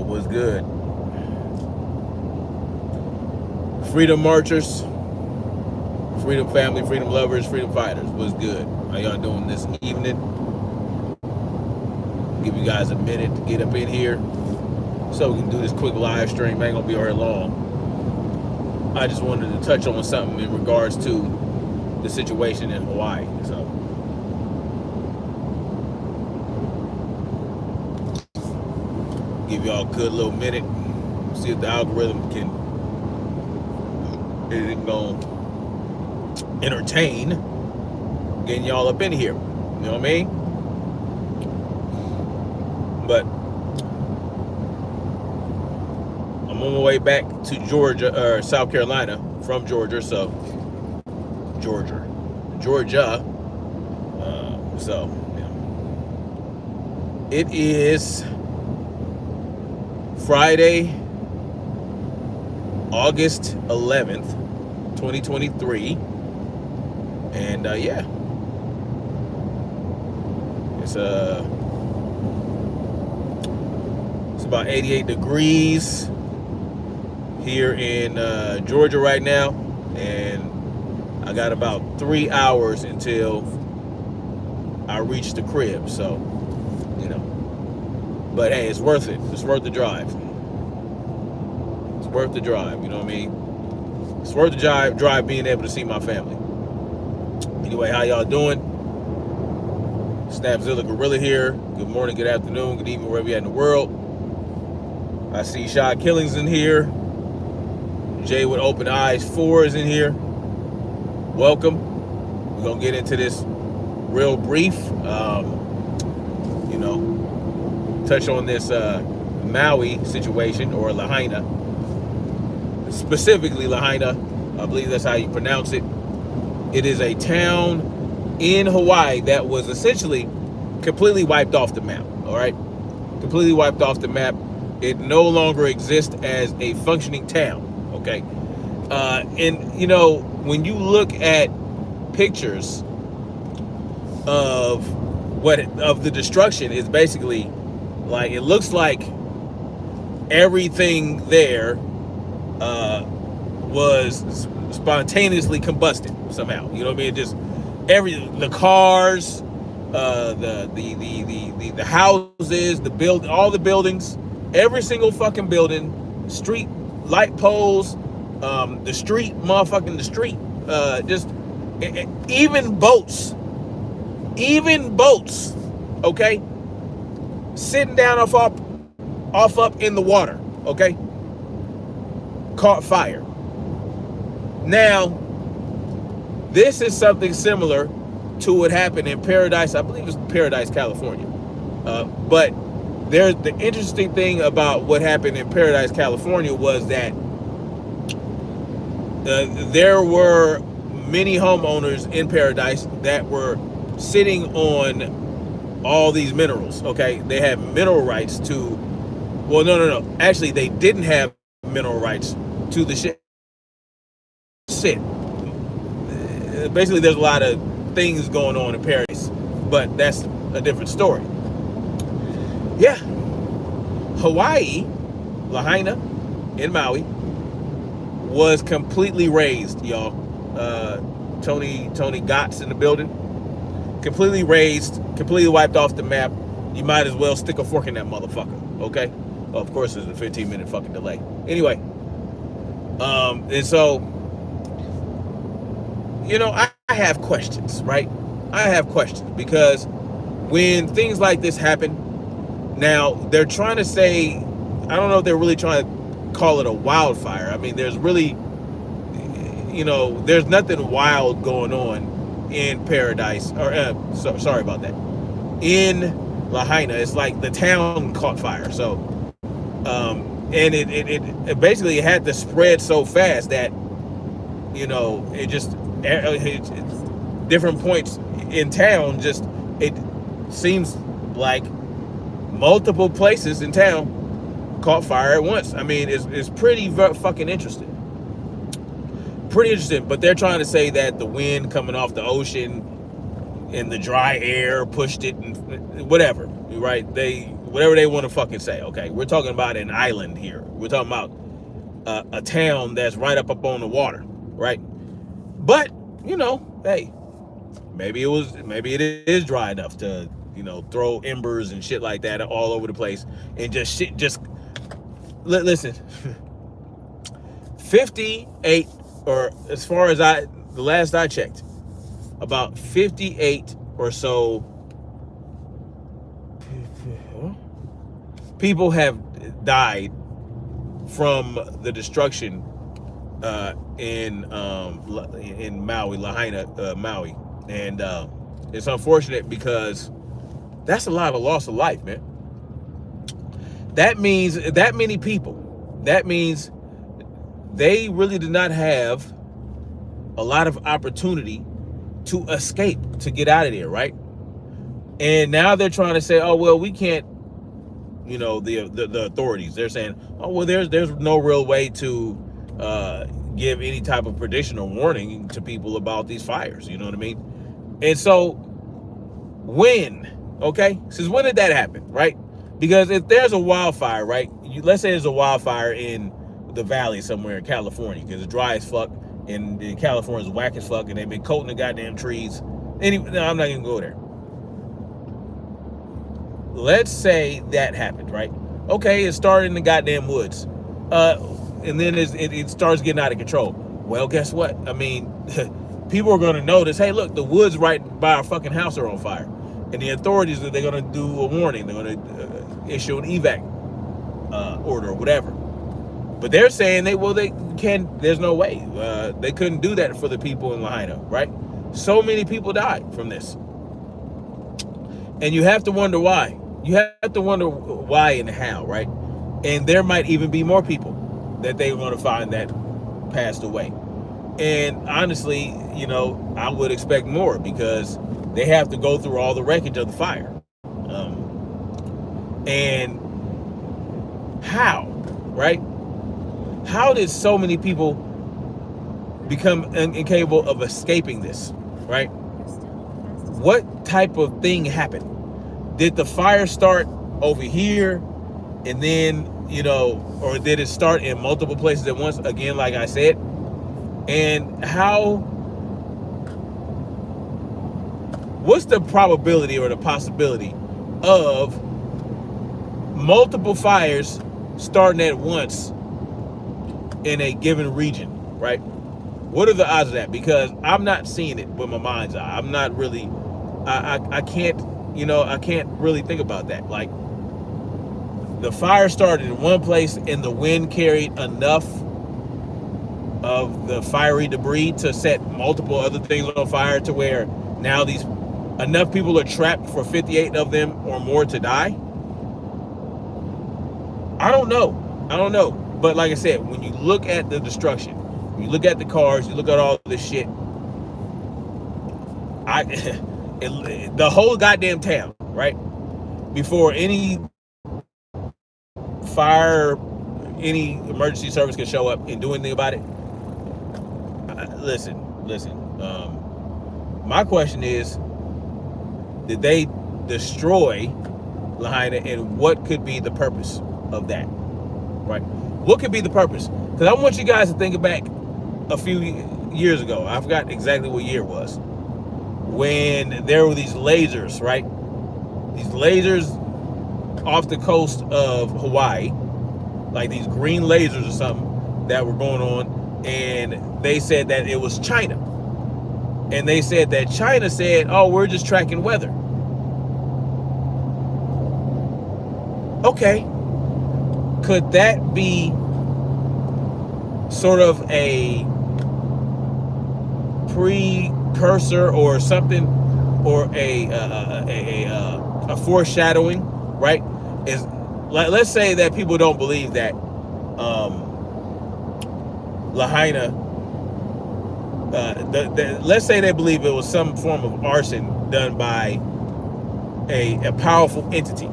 was good. Freedom marchers, freedom family, freedom lovers, freedom fighters was good. How y'all doing this evening? Give you guys a minute to get up in here so we can do this quick live stream. Ain't gonna be very long. I just wanted to touch on something in regards to the situation in Hawaii. So give y'all a good little minute. See if the algorithm isn't gonna entertain getting y'all up in here. You know what I mean? But I'm on my way back to Georgia or South Carolina from Georgia, so Georgia. So yeah. It is Friday, August 11th, 2023, and yeah, it's about 88 degrees here in Georgia right now, and I got about 3 hours until I reach the crib. So, you know, but hey, it's worth it. It's worth the drive. It's worth the drive. You know what I mean? It's worth the drive being able to see my family. Anyway, how y'all doing? Snapzilla Gorilla here. Good morning, good afternoon, good evening, wherever you're at in the world. I see Shad Killings in here. Jay with Open Eyes 4 is in here. Welcome. We're going to get into this real brief. You know, touch on this Maui situation, or Lahaina. Specifically Lahaina. I believe that's how you pronounce it. It is a town in Hawaii that was essentially completely wiped off the map. All right? Completely wiped off the map. It no longer exists as a functioning town, okay? And, you know, when you look at pictures of the destruction, it's basically like, it looks like everything there was spontaneously combusted somehow. You know what I mean? Just the cars, the houses, all the buildings. Every single fucking building, street light poles, the street, just even boats, okay, sitting down off up in the water, okay, caught fire. Now, this is something similar to what happened in Paradise. I believe it's Paradise, California, but the interesting thing about what happened in Paradise, California was that there were many homeowners in Paradise that were sitting on all these minerals, okay? They had mineral rights to, well, no. Actually, they didn't have mineral rights to the shit. Basically, there's a lot of things going on in Paradise, but that's a different story. Yeah, Hawaii, Lahaina, in Maui, was completely razed, y'all. Tony Gotts in the building. Completely razed, completely wiped off the map. You might as well stick a fork in that motherfucker, okay? Well, of course, there's a 15-minute fucking delay. Anyway, and so, you know, I have questions, right? I have questions because when things like this happen, now, they're trying to say, I don't know if they're really trying to call it a wildfire. I mean, there's really, you know, there's nothing wild going on in Paradise, or sorry about that. In Lahaina, it's like the town caught fire. So, and it basically had to spread so fast that, you know, it different points in town, it seems like multiple places in town caught fire at once. I mean, it's pretty fucking interesting. Pretty interesting, but they're trying to say that the wind coming off the ocean and the dry air pushed it and whatever, right? whatever they want to fucking say. Okay, we're talking about an island here. We're talking about a town that's right up on the water, right? But hey, maybe it is dry enough to throw embers and shit like that all over the place and just listen. 58, or as far as the last I checked, about 58 or so people have died from the destruction in Maui, Lahaina, Maui, and it's unfortunate because that's a lot of loss of life, man. That means that many people. That means they really did not have a lot of opportunity to escape, to get out of there, right? And now they're trying to say, oh well, we can't. The authorities, they're saying, oh well, there's no real way to give any type of prediction or warning to people about these fires. You know what I mean? And so since when did that happen, right? Because if there's a wildfire, right? Let's say there's a wildfire in the valley somewhere in California because it's dry as fuck and California's whack as fuck and they've been coating the goddamn trees. Anyway, no, I'm not gonna go there. Let's say that happened, right? Okay, it started in the goddamn woods. And then it starts getting out of control. Well, guess what? I mean, people are going to notice, hey, look, the woods right by our fucking house are on fire. And the authorities, they're going to do a warning. They're going to issue an evac order or whatever. But they're saying they can't, there's no way. They couldn't do that for the people in Lahaina, right? So many people died from this. And you have to wonder why. You have to wonder why and how, right? And there might even be more people that they want to find that passed away. And honestly, I would expect more because they have to go through all the wreckage of the fire. And how, right? How did so many people become incapable of escaping this, right? What type of thing happened? Did the fire start over here and then, or did it start in multiple places at once? Again, like I said, and what's the probability or the possibility of multiple fires starting at once in a given region, right? What are the odds of that? Because I'm not seeing it with my mind's eye. I'm not really, I can't, I can't really think about that. Like, the fire started in one place and the wind carried enough of the fiery debris to set multiple other things on fire to where now enough people are trapped for 58 of them or more to die. I don't know. But like I said, when you look at the destruction, when you look at the cars, you look at all this shit, the whole goddamn town, right? Before any fire, any emergency service can show up and do anything about it. Listen. My question is, did they destroy Lahaina, and what could be the purpose of that, right? What could be the purpose? Because I want you guys to think back a few years ago. I forgot exactly what year it was, when there were these lasers, right? These lasers off the coast of Hawaii, like these green lasers or something that were going on, and they said that it was China. And they said that China said, oh, we're just tracking weather. Okay. Could that be sort of a precursor or something, or a foreshadowing, right? Is like, let's say that people don't believe that Lahaina, let's say they believe it was some form of arson done by a powerful entity,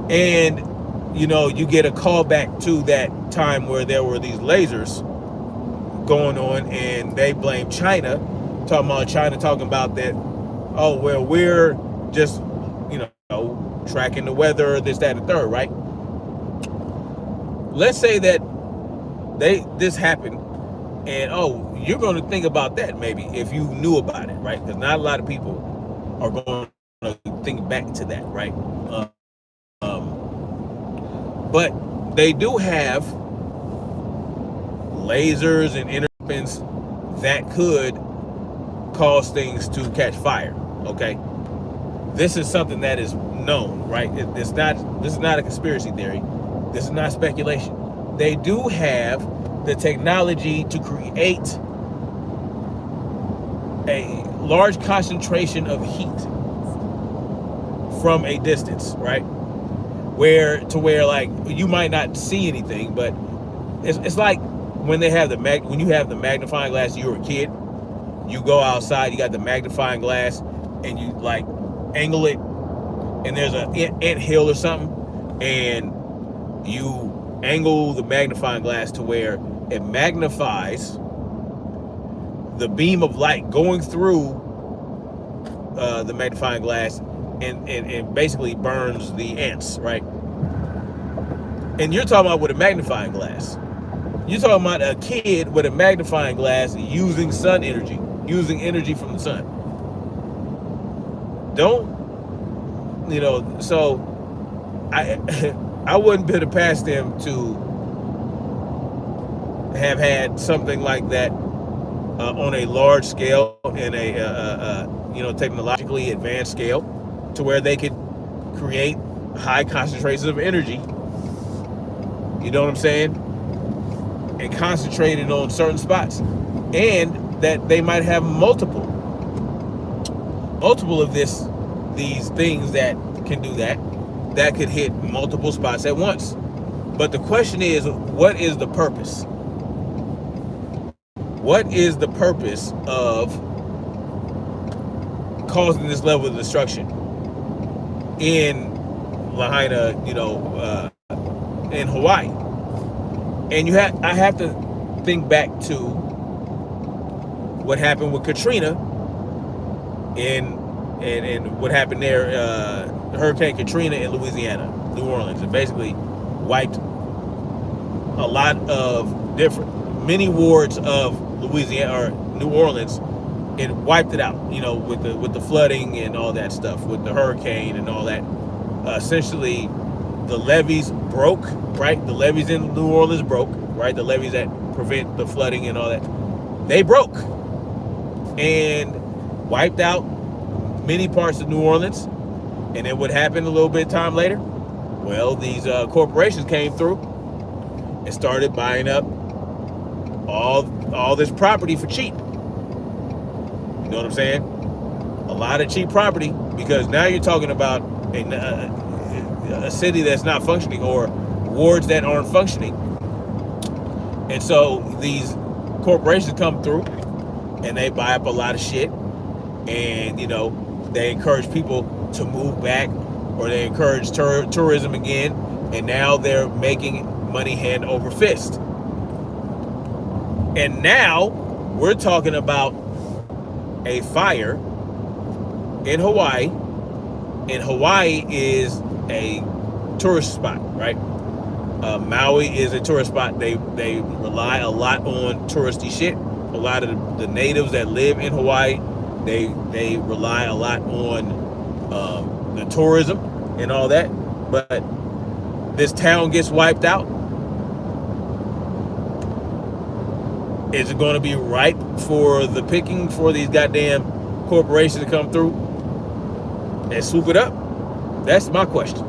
and you get a call back to that time where there were these lasers going on, and they blame China, talking about that, oh well, we're just tracking the weather, this, that, and the third, right? Let's say that this happened, and oh, you're going to think about that maybe if you knew about it, right? Because not a lot of people are going to think back to that, right? But they do have lasers and interceptors that could cause things to catch fire. Okay, this is something that is known, right? This is not a conspiracy theory. This is not speculation. They do have the technology to create a large concentration of heat from a distance, right? Where like you might not see anything, but it's like when you have the magnifying glass. You were a kid, you go outside, you got the magnifying glass, and you like angle it, and there's an ant hill or something, and you angle the magnifying glass to where it magnifies the beam of light going through the magnifying glass, and basically burns the ants, right? And you're talking about with a magnifying glass. You're talking about a kid with a magnifying glass using sun energy, using energy from the sun. So I wouldn't put it past them to have had something like that on a large scale, in a technologically advanced scale, to where they could create high concentrations of energy. You know what I'm saying? And concentrate it on certain spots, and that they might have multiple of these things that can do that could hit multiple spots at once. But the question is, what is the purpose? What is the purpose of causing this level of destruction in Lahaina, in Hawaii? And I have to think back to what happened with Katrina and what happened there, Hurricane Katrina in Louisiana, New Orleans. It basically wiped a lot of many wards of Louisiana or New Orleans, and wiped it out, with the flooding and all that stuff, with the hurricane and all that. Essentially, the levees broke, right? The levees in New Orleans broke, right? The levees that prevent the flooding and all that, they broke and wiped out many parts of New Orleans. And then what happened a little bit of time later? Well, these corporations came through and started buying up all this property for cheap. You know what I'm saying? A lot of cheap property, because now you're talking about a city that's not functioning, or wards that aren't functioning. And so these corporations come through and they buy up a lot of shit, and they encourage people to move back, or they encourage tourism again, and now they're making money hand over fist. And now we're talking about a fire in Hawaii, and Hawaii is a tourist spot, right? Maui is a tourist spot. They rely a lot on touristy shit. A lot of the natives that live in Hawaii, they rely a lot on the tourism and all that. But this town gets wiped out. Is it going to be ripe for the picking for these goddamn corporations to come through and swoop it up? That's my question.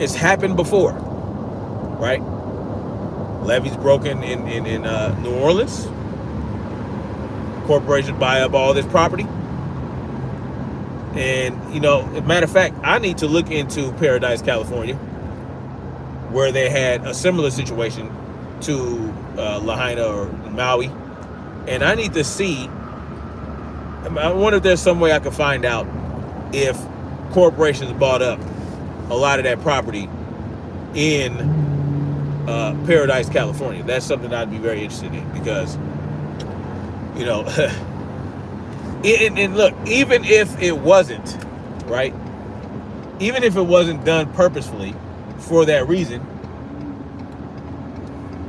It's happened before, right? Levees broken in New Orleans. Corporations buy up all this property. And, as a matter of fact, I need to look into Paradise, California, where they had a similar situation to Lahaina or Maui. And I need to see, I wonder if there's some way I can find out if corporations bought up a lot of that property in Paradise, California. That's something I'd be very interested in, because, and look, even if it wasn't right? Even if it wasn't done purposefully for that reason,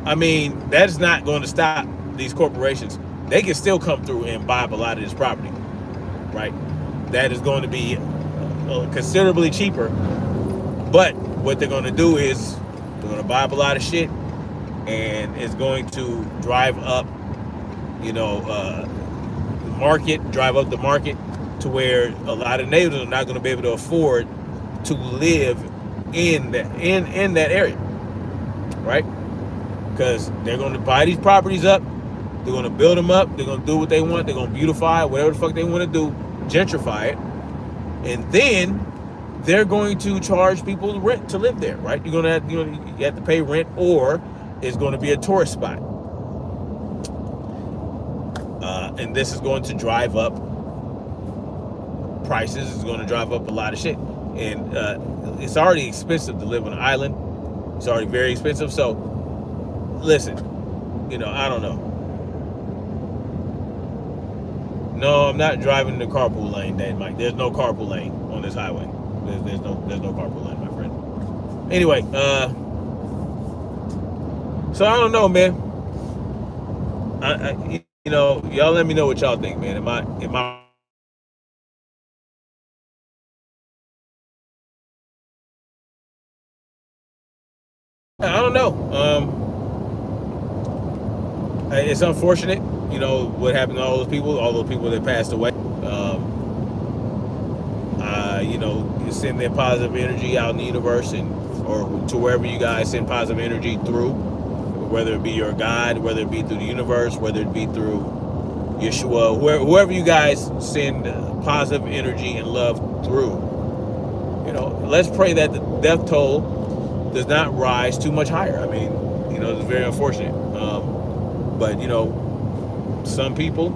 I mean, that's not going to stop these corporations. They can still come through and buy up a lot of this property, right? That is going to be considerably cheaper. But what they're going to do is they're going to buy up a lot of shit, and it's going to drive up, drive up the market to where a lot of neighbors are not going to be able to afford to live in that area, right? Because they're going to buy these properties up, they're going to build them up, they're going to do what they want, they're going to beautify it, whatever the fuck they want to do, gentrify it, and then they're going to charge people rent to live there, right? You're going to have, you have to pay rent, or it's going to be a tourist spot, and this is going to drive up prices. It's going to drive up a lot of shit, and it's already expensive to live on an island. It's already very expensive. So listen, I don't know. No, I'm not driving the carpool lane, Dave Mike. There's no carpool lane on this highway. There's no carpool lane, my friend. Anyway, so I don't know, man. Y'all let me know what y'all think, man. Am I I don't know. It's unfortunate, what happened to all those people that passed away. You send their positive energy out in the universe, or to wherever you guys send positive energy through, whether it be your God, whether it be through the universe, whether it be through Yeshua, whoever you guys send positive energy and love through. Let's pray that the death toll does not rise too much higher. I mean, it's very unfortunate. But some people,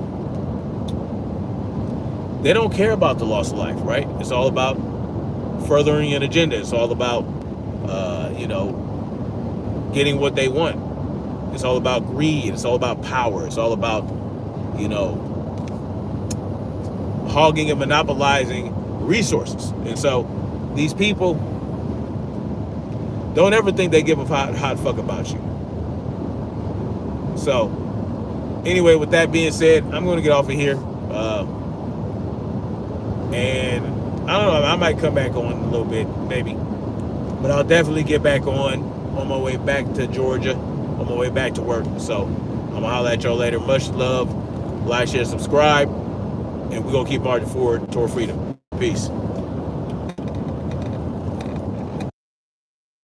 they don't care about the loss of life, right? It's all about furthering an agenda. It's all about, getting what they want. It's all about greed. It's all about power. It's all about, hogging and monopolizing resources. And so these people don't ever think they give a hot fuck about you. So anyway, with that being said, I'm going to get off of here. And I don't know, I might come back on a little bit, maybe. But I'll definitely get back on my way back to Georgia, on my way back to work. So I'm going to holler at y'all later. Much love. Like, share, subscribe. And we're going to keep marching forward toward freedom. Peace.